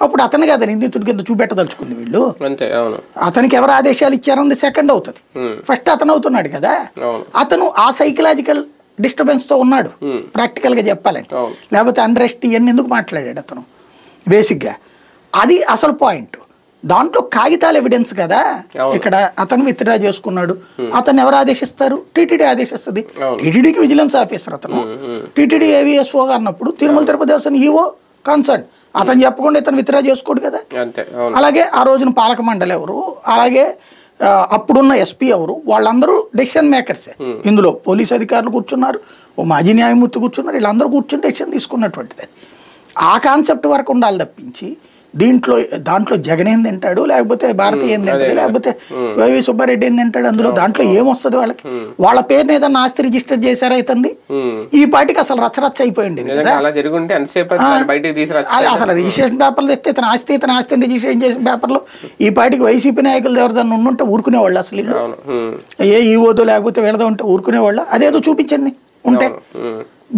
అప్పుడు అతను కదా నిందితుడి కింద చూపెట్టదలుచుకుంది వీళ్ళు. అంతే, అవును. అతనికి ఎవరు ఆదేశాలు ఇచ్చారన్నది సెకండ్ అవుతుంది. ఫస్ట్ అతను అవుతున్నాడు కదా. అతను ఆ సైకలాజికల్ డిస్టర్బెన్స్తో ఉన్నాడు ప్రాక్టికల్గా చెప్పాలంటే. లేకపోతే అన్రెస్ట్ ఇవన్నీ ఎందుకు మాట్లాడాడు అతను బేసిక్గా. అది అసలు పాయింట్. దాంట్లో కాగితాల ఎవిడెన్స్ కదా. ఇక్కడ అతను విత్డ్రా చేసుకున్నాడు. అతను ఎవరు ఆదేశిస్తారు? టీటీడీ ఆదేశిస్తుంది. టీటీడీకి విజిలెన్స్ ఆఫీసర్ అతను. టీటీడీ ఏవిఎస్ఓగా అన్నప్పుడు తిరుమల తిరుపతి దేవస్థానం ఈవో కన్సర్న్. అతను చెప్పకుండా ఇతను విత్డ్రా చేసుకోడు కదా. అలాగే ఆ రోజున పాలక మండలి ఎవరు, అలాగే అప్పుడున్న ఎస్పీ ఎవరు, వాళ్ళందరూ డెసిషన్ మేకర్సే. ఇందులో పోలీస్ అధికారులు కూర్చున్నారు, ఓ మాజీ న్యాయమూర్తి కూర్చున్నారు. వీళ్ళందరూ కూర్చుని డెసిషన్ తీసుకున్నటువంటిది. ఆ కాన్సెప్ట్ వరకు ఉండాలి తప్పించి దాంట్లో జగన్ ఏం తింటాడు, లేకపోతే భారతి ఏం తింటాడు, లేకపోతే వైవి సుబ్బారెడ్డి ఏం తింటాడు, అందులో దాంట్లో ఏమొస్తుంది వాళ్ళకి? వాళ్ళ పేరుని ఏదన్నా ఆస్తి రిజిస్టర్ చేశారా ఇతంది? ఈ పార్టీకి అసలు రచ్చరచ్చ అయిపోయింది కదా. అసలు రిజిస్ట్రేషన్ పేపర్లు తెస్తే ఇతని ఆస్తిని రిజిస్ట్రేషన్ చేసిన పేపర్లు ఈ పార్టీకి వైసీపీ నాయకులు ఎవరిదన్నా ఉండుంటే ఊరుకునేవాళ్ళు. అసలు ఇల్లు ఏ ఈవోదో లేకపోతే వీళ్ళదో ఉంటే ఊరుకునేవాళ్ళు. అదేదో చూపించండి ఉంటే.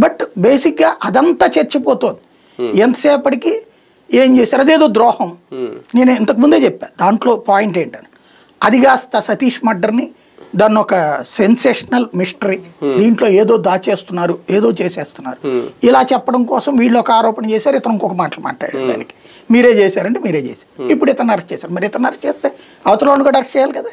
బట్ బేసిక్గా అదంతా చర్చిపోతుంది. ఎంతసేపటికి ఏం చేశారు? అదేదో ద్రోహం. నేను ఇంతకుముందే చెప్పాను దాంట్లో పాయింట్ ఏంటని. అది కాస్త సతీష్ మర్డర్ని దాన్ని ఒక సెన్సేషనల్ మిస్టరీ, దీంట్లో ఏదో దాచేస్తున్నారు, ఏదో చేసేస్తున్నారు ఇలా చెప్పడం కోసం వీళ్ళు ఒక ఆరోపణ చేశారు, ఇతను ఇంకొక మాటలు మాట్లాడారు. దానికి మీరే చేశారంటే మీరే చేశారు. ఇప్పుడు ఇతను అరెస్ట్ చేశారు. మరి ఇతను అరెస్ట్ చేస్తే అవతల కూడా అరెస్ట్ చేయాలి కదా.